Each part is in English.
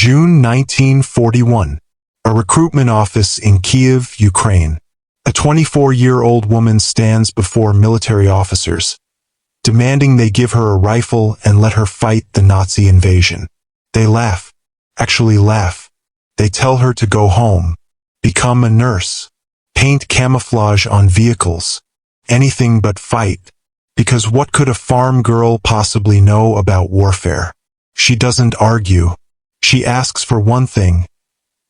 June 1941. A recruitment office in Kiev, Ukraine. A 24-year-old woman stands before military officers, demanding they give her a rifle and let her fight the Nazi invasion. They laugh. Actually laugh. They tell her to go home, become a nurse, paint camouflage on vehicles, anything but fight. Because what could a farm girl possibly know about warfare? She doesn't argue. She asks for one thing.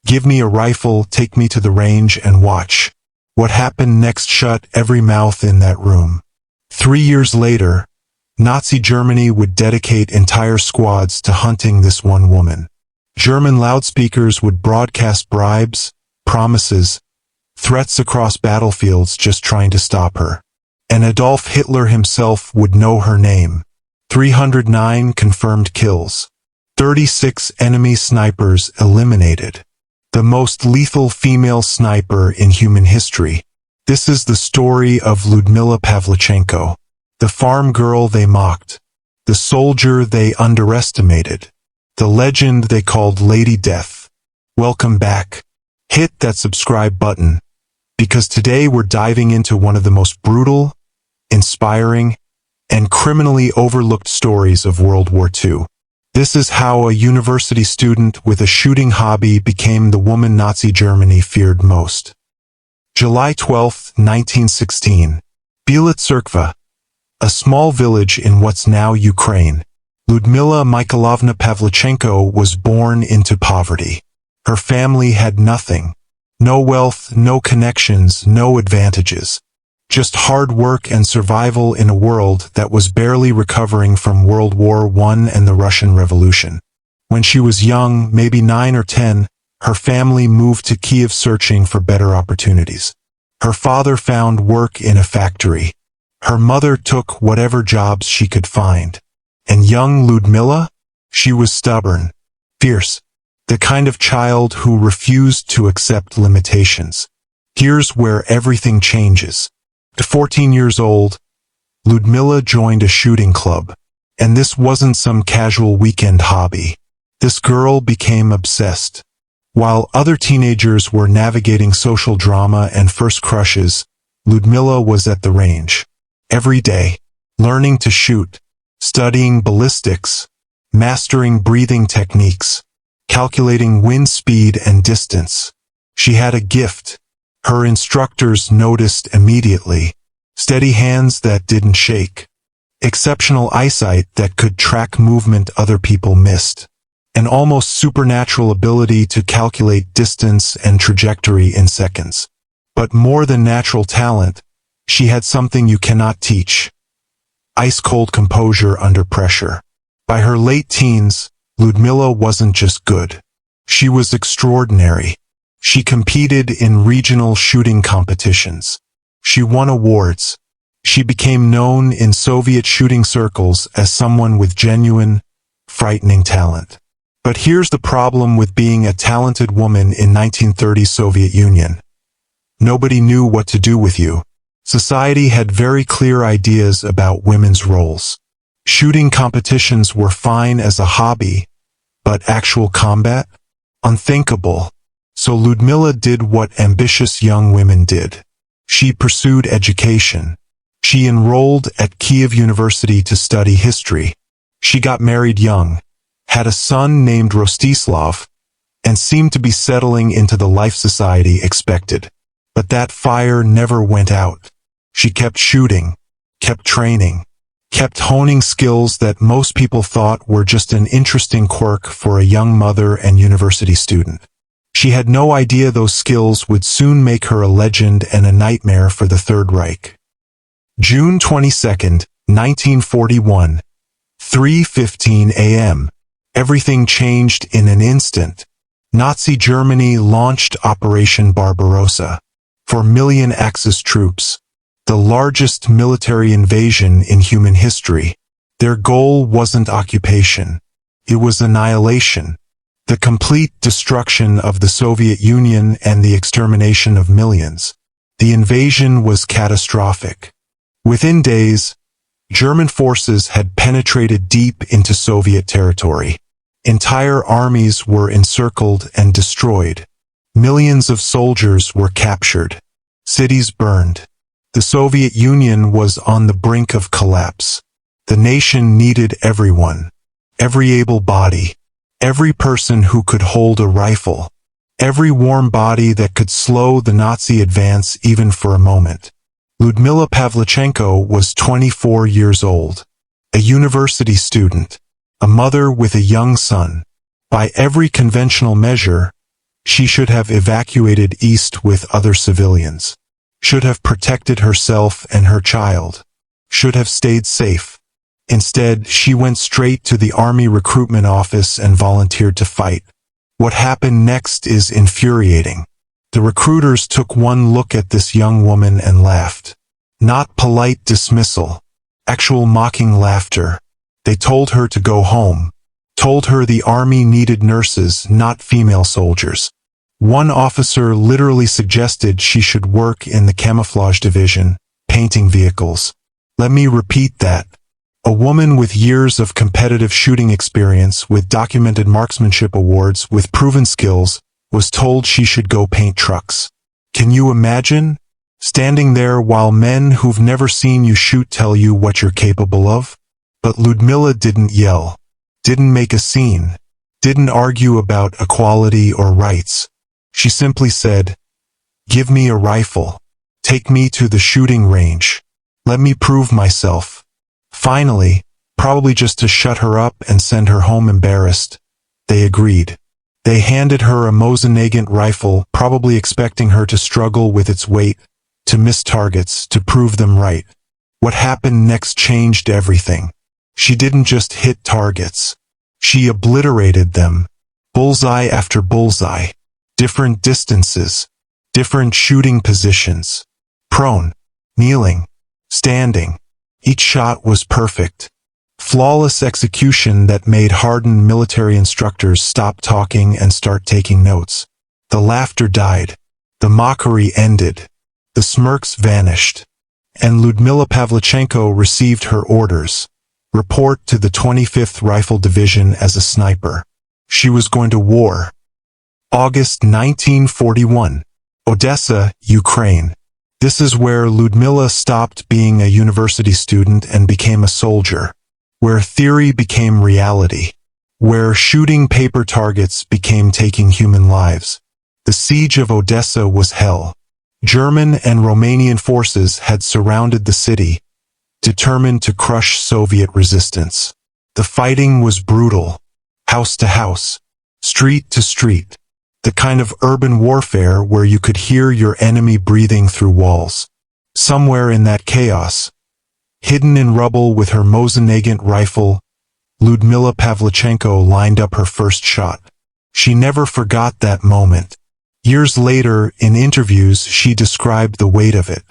Give me a rifle, take me to the range, and watch. What happened next shut every mouth in that room. 3 years later, Nazi Germany would dedicate entire squads to hunting this one woman. German loudspeakers would broadcast bribes, promises, threats across battlefields just trying to stop her. And Adolf Hitler himself would know her name. 309 confirmed kills. 36 enemy snipers eliminated. The most lethal female sniper in human history. This is the story of Lyudmila Pavlichenko, the farm girl they mocked, the soldier they underestimated, the legend they called Lady Death. Welcome back. Hit that subscribe button, because today we're diving into one of the most brutal, inspiring, and criminally overlooked stories of World War II. This is how a university student with a shooting hobby became the woman Nazi Germany feared most. July 12, 1916. Biela Tserkva, a small village in what's now Ukraine. Lyudmila Mikhailovna Pavlichenko was born into poverty. Her family had nothing. No wealth, no connections, no advantages. Just hard work and survival in a world that was barely recovering from World War I and the Russian Revolution. When she was young, maybe 9 or 10, her family moved to Kiev searching for better opportunities. Her father found work in a factory. Her mother took whatever jobs she could find. And young Lyudmila? She was stubborn, fierce, the kind of child who refused to accept limitations. Here's where everything changes. At 14 years old, Lyudmila joined a shooting club. And this wasn't some casual weekend hobby. This girl became obsessed. While other teenagers were navigating social drama and first crushes, Lyudmila was at the range. Every day, learning to shoot, studying ballistics, mastering breathing techniques, calculating wind speed and distance. She had a gift. Her instructors noticed immediately. Steady hands that didn't shake. Exceptional eyesight that could track movement other people missed. An almost supernatural ability to calculate distance and trajectory in seconds. But more than natural talent, she had something you cannot teach. Ice-cold composure under pressure. By her late teens, Lyudmila wasn't just good. She was extraordinary. She competed in regional shooting competitions. She won awards. She became known in Soviet shooting circles as someone with genuine, frightening talent. But here's the problem with being a talented woman in 1930s Soviet Union. Nobody knew what to do with you. Society had very clear ideas about women's roles. Shooting competitions were fine as a hobby, but actual combat? Unthinkable. So Lyudmila did what ambitious young women did. She pursued education. She enrolled at Kiev University to study history. She got married young, had a son named Rostislav, and seemed to be settling into the life society expected. But that fire never went out. She kept shooting, kept training, kept honing skills that most people thought were just an interesting quirk for a young mother and university student. She had no idea those skills would soon make her a legend and a nightmare for the Third Reich. June 22, 1941, 3:15 a.m. Everything changed in an instant. Nazi Germany launched Operation Barbarossa. 4 million Axis troops. The largest military invasion in human history. Their goal wasn't occupation. It was annihilation. The complete destruction of the Soviet Union and the extermination of millions. The invasion was catastrophic. Within days, German forces had penetrated deep into Soviet territory. Entire armies were encircled and destroyed. Millions of soldiers were captured. Cities burned. The Soviet Union was on the brink of collapse. The nation needed everyone. Every able body. Every person who could hold a rifle. Every warm body that could slow the Nazi advance even for a moment. Lyudmila Pavlichenko was 24 years old. A university student. A mother with a young son. By every conventional measure, she should have evacuated east with other civilians. Should have protected herself and her child. Should have stayed safe. Instead, she went straight to the army recruitment office and volunteered to fight. What happened next is infuriating. The recruiters took one look at this young woman and laughed. Not polite dismissal. Actual mocking laughter. They told her to go home. Told her the army needed nurses, not female soldiers. One officer literally suggested she should work in the camouflage division, painting vehicles. Let me repeat that. A woman with years of competitive shooting experience, with documented marksmanship awards, with proven skills, was told she should go paint trucks. Can you imagine? Standing there while men who've never seen you shoot tell you what you're capable of? But Lyudmila didn't yell. Didn't make a scene. Didn't argue about equality or rights. She simply said, "Give me a rifle. Take me to the shooting range. Let me prove myself." Finally, probably just to shut her up and send her home embarrassed, they agreed. They handed her a Mosin-Nagant rifle, probably expecting her to struggle with its weight, to miss targets, to prove them right. What happened next changed everything. She didn't just hit targets. She obliterated them. Bullseye after bullseye. Different distances. Different shooting positions. Prone. Kneeling. Standing. Each shot was perfect. Flawless execution that made hardened military instructors stop talking and start taking notes. The laughter died. The mockery ended. The smirks vanished. And Lyudmila Pavlichenko received her orders. Report to the 25th Rifle Division as a sniper. She was going to war. August 1941. Odessa, Ukraine. This is where Lyudmila stopped being a university student and became a soldier. Where theory became reality. Where shooting paper targets became taking human lives. The siege of Odessa was hell. German and Romanian forces had surrounded the city, determined to crush Soviet resistance. The fighting was brutal. House to house. Street to street. The kind of urban warfare where you could hear your enemy breathing through walls. Somewhere in that chaos, hidden in rubble with her Mosin-Nagant rifle, Lyudmila Pavlichenko lined up her first shot. She never forgot that moment. Years later, in interviews, she described the weight of it.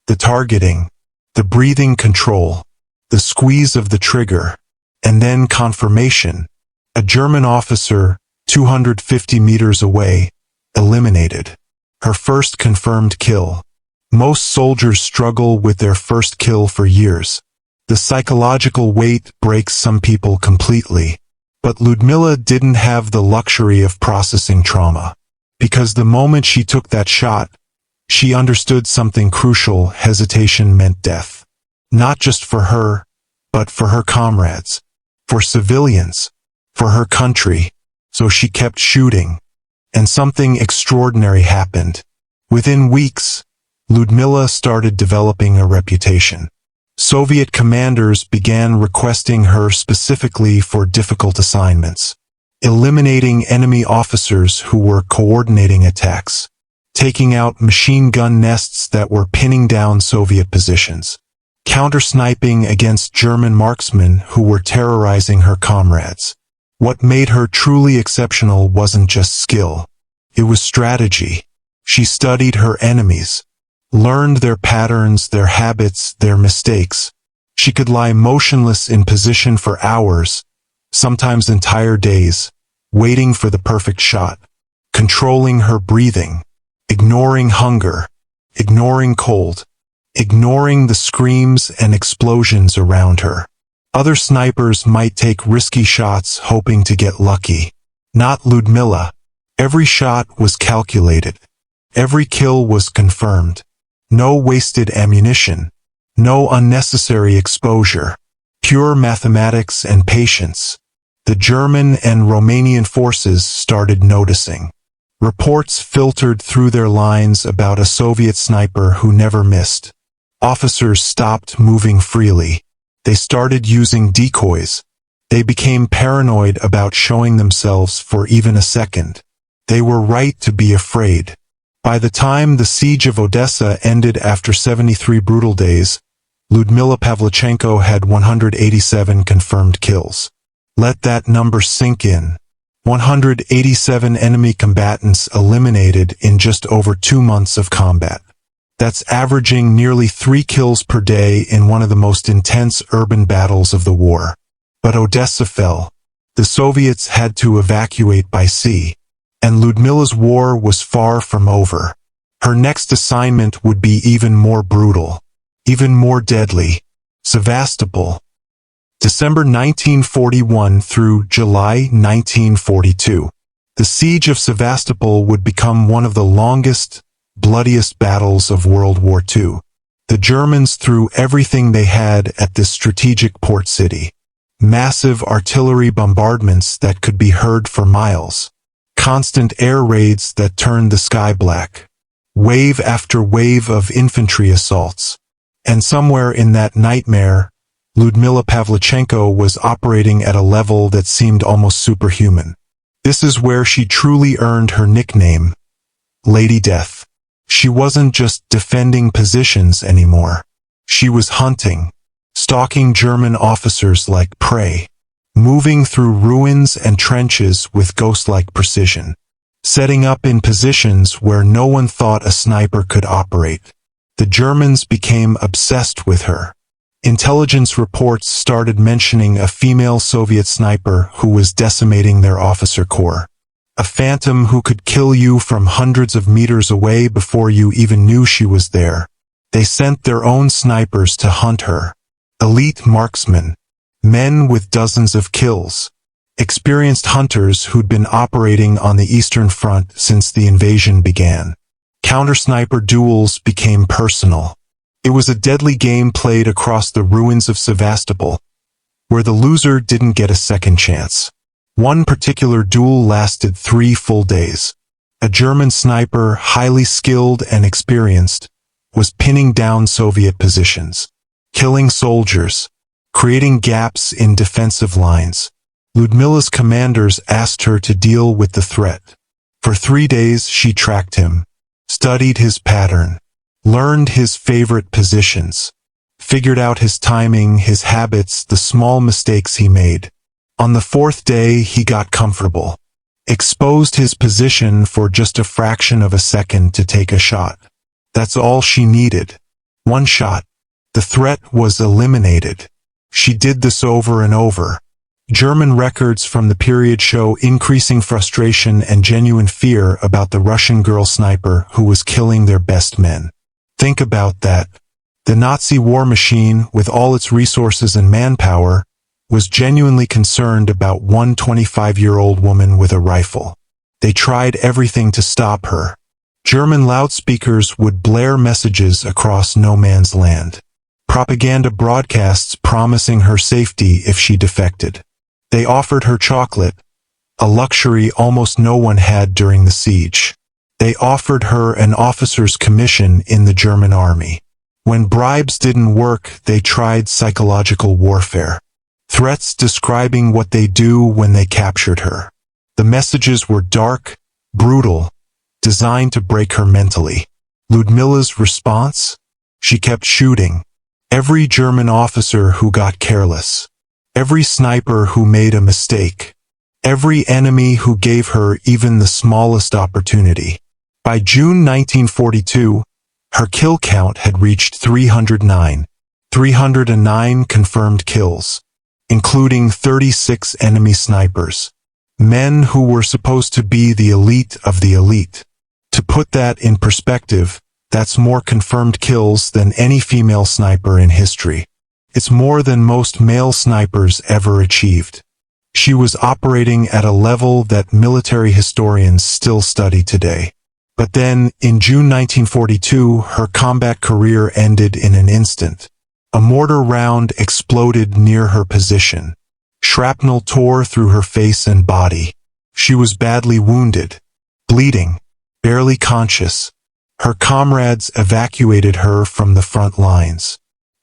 The targeting, the breathing control, the squeeze of the trigger, and then confirmation. A German officer, 250 meters away, eliminated. Her first confirmed kill. Most soldiers struggle with their first kill for years. The psychological weight breaks some people completely. But Lyudmila didn't have the luxury of processing trauma. Because the moment she took that shot, she understood something crucial. Hesitation meant death. Not just for her, but for her comrades. For civilians. For her country. So she kept shooting. And something extraordinary happened. Within weeks, Lyudmila started developing a reputation. Soviet commanders began requesting her specifically for difficult assignments. Eliminating enemy officers who were coordinating attacks. Taking out machine gun nests that were pinning down Soviet positions. Counter-sniping against German marksmen who were terrorizing her comrades. What made her truly exceptional wasn't just skill. It was strategy. She studied her enemies. Learned their patterns, their habits, their mistakes. She could lie motionless in position for hours, sometimes entire days, waiting for the perfect shot. Controlling her breathing. Ignoring hunger. Ignoring cold. Ignoring the screams and explosions around her. Other snipers might take risky shots hoping to get lucky. Not Ludmila. Every shot was calculated. Every kill was confirmed. No wasted ammunition. No unnecessary exposure. Pure mathematics and patience. The German and Romanian forces started noticing. Reports filtered through their lines about a Soviet sniper who never missed. Officers stopped moving freely. They started using decoys. They became paranoid about showing themselves for even a second. They were right to be afraid. By the time the siege of Odessa ended after 73 brutal days, Ludmila Pavlichenko had 187 confirmed kills. Let that number sink in. 187 enemy combatants eliminated in just over 2 months of combat. That's averaging nearly 3 kills per day in one of the most intense urban battles of the war. But Odessa fell. The Soviets had to evacuate by sea. And Ludmila's war was far from over. Her next assignment would be even more brutal. Even more deadly. Sevastopol. December 1941 through July 1942. The siege of Sevastopol would become one of the longest, bloodiest battles of World War II. The Germans threw everything they had at this strategic port city. Massive artillery bombardments that could be heard for miles. Constant air raids that turned the sky black. Wave after wave of infantry assaults. And somewhere in that nightmare, Ludmila Pavlichenko was operating at a level that seemed almost superhuman. This is where she truly earned her nickname, Lady Death. She wasn't just defending positions anymore. She was hunting, stalking German officers like prey, moving through ruins and trenches with ghost-like precision, setting up in positions where no one thought a sniper could operate. The Germans became obsessed with her. Intelligence reports started mentioning a female Soviet sniper who was decimating their officer corps. A phantom who could kill you from hundreds of meters away before you even knew she was there. They sent their own snipers to hunt her. Elite marksmen. Men with dozens of kills. Experienced hunters who'd been operating on the Eastern Front since the invasion began. Counter-sniper duels became personal. It was a deadly game played across the ruins of Sevastopol, where the loser didn't get a second chance. One particular duel lasted 3 full days. A German sniper, highly skilled and experienced, was pinning down Soviet positions, killing soldiers, creating gaps in defensive lines. Ludmila's commanders asked her to deal with the threat. For 3 days she tracked him, studied his pattern, learned his favorite positions, figured out his timing, his habits, the small mistakes he made. On the 4th day, he got comfortable, exposed his position for just a fraction of a second to take a shot. That's all she needed. 1 shot. The threat was eliminated. She did this over and over. German records from the period show increasing frustration and genuine fear about the Russian girl sniper who was killing their best men. Think about that. The Nazi war machine, with all its resources and manpower, was genuinely concerned about one 25-year-old woman with a rifle. They tried everything to stop her. German loudspeakers would blare messages across no man's land. Propaganda broadcasts promising her safety if she defected. They offered her chocolate, a luxury almost no one had during the siege. They offered her an officer's commission in the German army. When bribes didn't work, they tried psychological warfare. Threats describing what they do when they captured her. The messages were dark, brutal, designed to break her mentally. Ludmila's response? She kept shooting. Every German officer who got careless. Every sniper who made a mistake. Every enemy who gave her even the smallest opportunity. By June 1942, her kill count had reached 309. 309 confirmed kills, including 36 enemy snipers. Men who were supposed to be the elite of the elite. To put that in perspective, that's more confirmed kills than any female sniper in history. It's more than most male snipers ever achieved. She was operating at a level that military historians still study today. But then, in June 1942, her combat career ended in an instant. A mortar round exploded near her position. Shrapnel tore through her face and body. She was badly wounded, bleeding, barely conscious. Her comrades evacuated her from the front lines.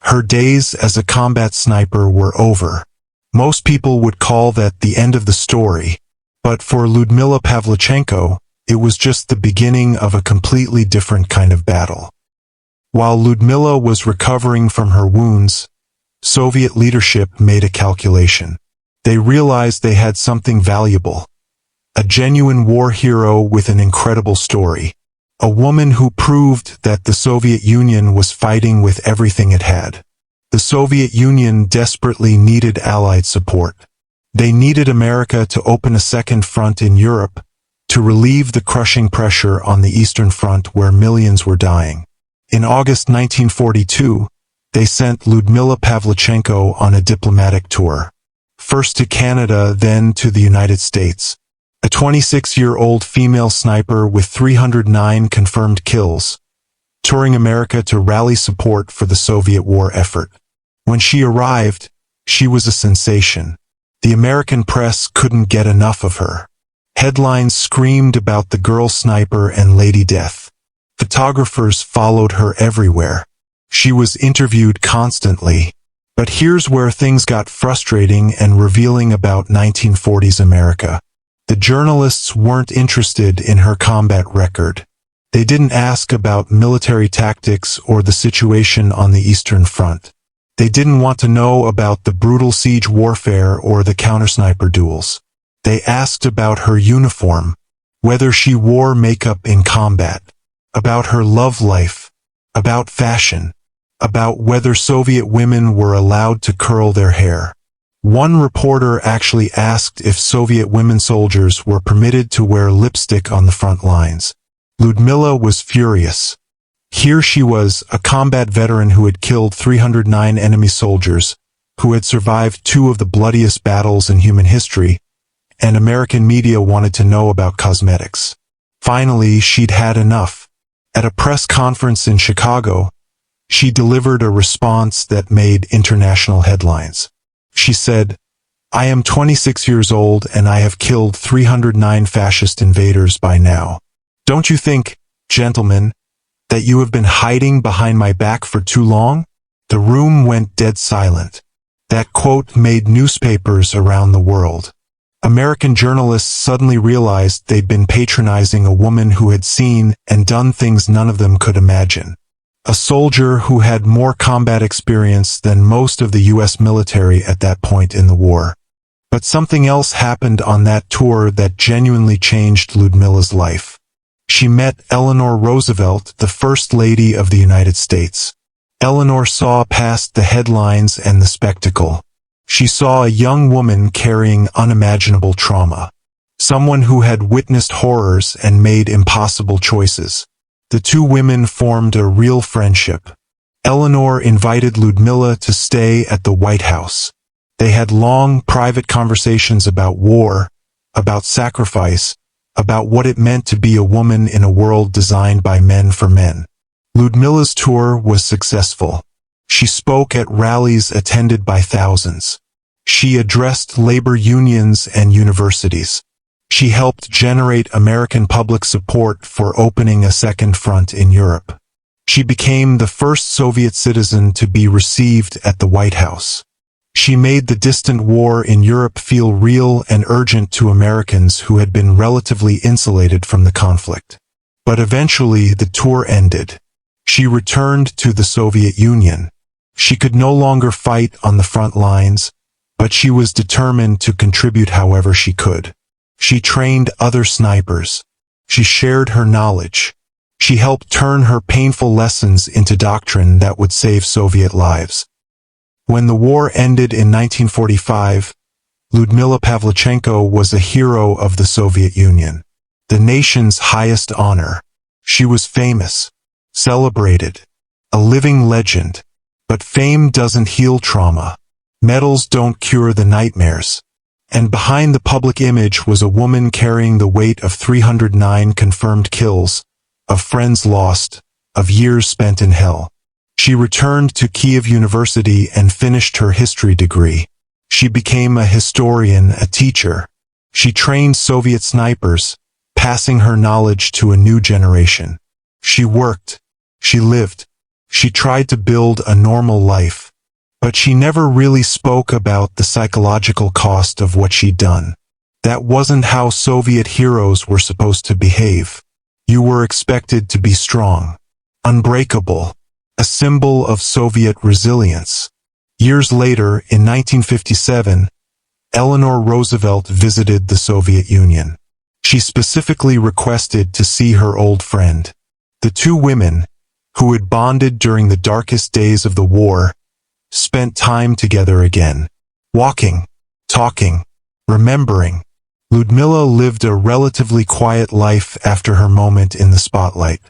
Her days as a combat sniper were over. Most people would call that the end of the story, but for Lyudmila Pavlichenko, it was just the beginning of a completely different kind of battle. While Lyudmila was recovering from her wounds, Soviet leadership made a calculation. They realized they had something valuable. A genuine war hero with an incredible story. A woman who proved that the Soviet Union was fighting with everything it had. The Soviet Union desperately needed Allied support. They needed America to open a second front in Europe, to relieve the crushing pressure on the Eastern Front where millions were dying. In August 1942, they sent Lyudmila Pavlichenko on a diplomatic tour. First to Canada, then to the United States. A 26-year-old female sniper with 309 confirmed kills, touring America to rally support for the Soviet war effort. When she arrived, she was a sensation. The American press couldn't get enough of her. Headlines screamed about the girl sniper and Lady Death. Photographers followed her everywhere. She was interviewed constantly. But here's where things got frustrating and revealing about 1940s America. The journalists weren't interested in her combat record. They didn't ask about military tactics or the situation on the Eastern Front. They didn't want to know about the brutal siege warfare or the countersniper duels. They asked about her uniform, whether she wore makeup in combat, about her love life, about fashion, about whether Soviet women were allowed to curl their hair. One reporter actually asked if Soviet women soldiers were permitted to wear lipstick on the front lines. Lyudmila was furious. Here she was, a combat veteran who had killed 309 enemy soldiers, who had survived two of the bloodiest battles in human history, and American media wanted to know about cosmetics. Finally, she'd had enough. At a press conference in Chicago, she delivered a response that made international headlines. She said, "I am 26 years old and I have killed 309 fascist invaders by now. Don't you think, gentlemen, that you have been hiding behind my back for too long?" The room went dead silent. That quote made newspapers around the world. American journalists suddenly realized they'd been patronizing a woman who had seen and done things none of them could imagine. A soldier who had more combat experience than most of the U.S. military at that point in the war. But something else happened on that tour that genuinely changed Lyudmila's life. She met Eleanor Roosevelt, the First Lady of the United States. Eleanor saw past the headlines and the spectacle. She saw a young woman carrying unimaginable trauma. Someone who had witnessed horrors and made impossible choices. The two women formed a real friendship. Eleanor invited Lyudmila to stay at the White House. They had long, private conversations about war, about sacrifice, about what it meant to be a woman in a world designed by men for men. Lyudmila's tour was successful. She spoke at rallies attended by thousands. She addressed labor unions and universities. She helped generate American public support for opening a second front in Europe. She became the first Soviet citizen to be received at the White House. She made the distant war in Europe feel real and urgent to Americans who had been relatively insulated from the conflict. But eventually the tour ended. She returned to the Soviet Union. She could no longer fight on the front lines, but she was determined to contribute however she could. She trained other snipers. She shared her knowledge. She helped turn her painful lessons into doctrine that would save Soviet lives. When the war ended in 1945, Lyudmila Pavlichenko was a hero of the Soviet Union, the nation's highest honor. She was famous, celebrated, a living legend. But fame doesn't heal trauma. Medals don't cure the nightmares. And behind the public image was a woman carrying the weight of 309 confirmed kills, of friends lost, of years spent in hell. She returned to Kyiv University and finished her history degree. She became a historian, a teacher. She trained Soviet snipers, passing her knowledge to a new generation. She worked. She lived. She tried to build a normal life. But she never really spoke about the psychological cost of what she'd done. That wasn't how Soviet heroes were supposed to behave. You were expected to be strong, unbreakable, a symbol of Soviet resilience. Years later, in 1957, Eleanor Roosevelt visited the Soviet Union. She specifically requested to see her old friend. The two women, who had bonded during the darkest days of the war, spent time together again, walking, talking, remembering. Ludmila lived a relatively quiet life after her moment in the spotlight.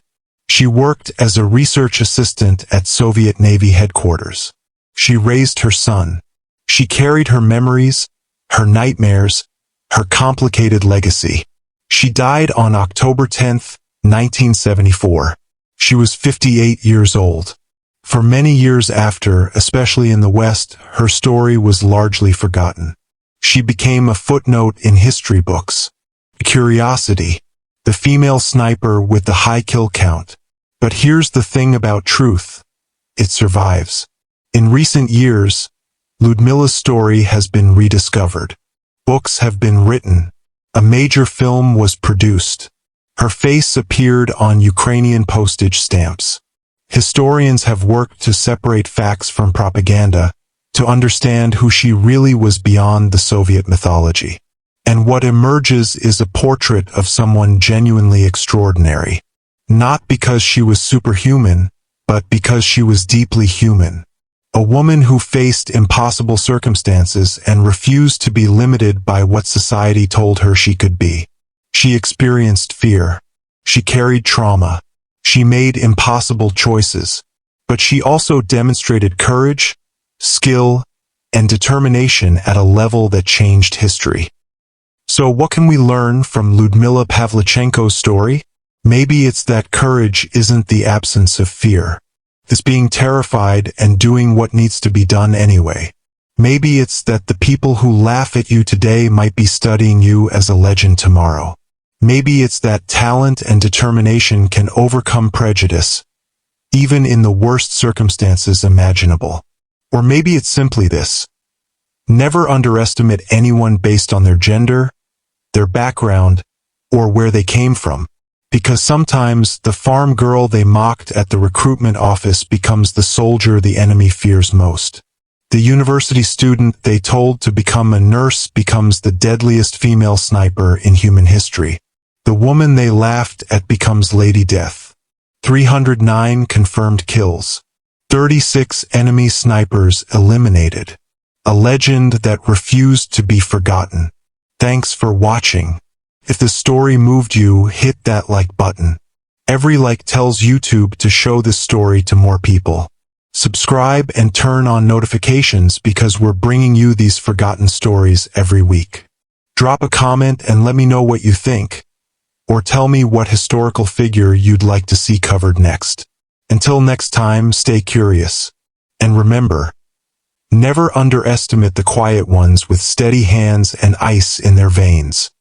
She worked as a research assistant at Soviet Navy headquarters. She raised her son. She carried her memories, her nightmares, her complicated legacy. She died on October 10, 1974. She was 58 years old. For many years after, especially in the West, her story was largely forgotten. She became a footnote in history books. A curiosity, the female sniper with the high kill count. But here's the thing about truth. It survives. In recent years, Ludmila's story has been rediscovered. Books have been written. A major film was produced. Her face appeared on Ukrainian postage stamps. Historians have worked to separate facts from propaganda, to understand who she really was beyond the Soviet mythology. And what emerges is a portrait of someone genuinely extraordinary. Not because she was superhuman, but because she was deeply human. A woman who faced impossible circumstances and refused to be limited by what society told her she could be. She experienced fear. She carried trauma. She made impossible choices. But she also demonstrated courage, skill, and determination at a level that changed history. So what can we learn from Ludmila Pavlichenko's story? Maybe it's that courage isn't the absence of fear. It's being terrified and doing what needs to be done anyway. Maybe it's that the people who laugh at you today might be studying you as a legend tomorrow. Maybe it's that talent and determination can overcome prejudice, even in the worst circumstances imaginable. Or maybe it's simply this. Never underestimate anyone based on their gender, their background, or where they came from. Because sometimes the farm girl they mocked at the recruitment office becomes the soldier the enemy fears most. The university student they told to become a nurse becomes the deadliest female sniper in human history. The woman they laughed at becomes Lady Death. 309 confirmed kills. 36 enemy snipers eliminated. A legend that refused to be forgotten. Thanks for watching. If the story moved you, hit that like button. Every like tells YouTube to show this story to more people. Subscribe and turn on notifications because we're bringing you these forgotten stories every week. Drop a comment and let me know what you think. Or tell me what historical figure you'd like to see covered next. Until next time, stay curious. And remember, never underestimate the quiet ones with steady hands and ice in their veins.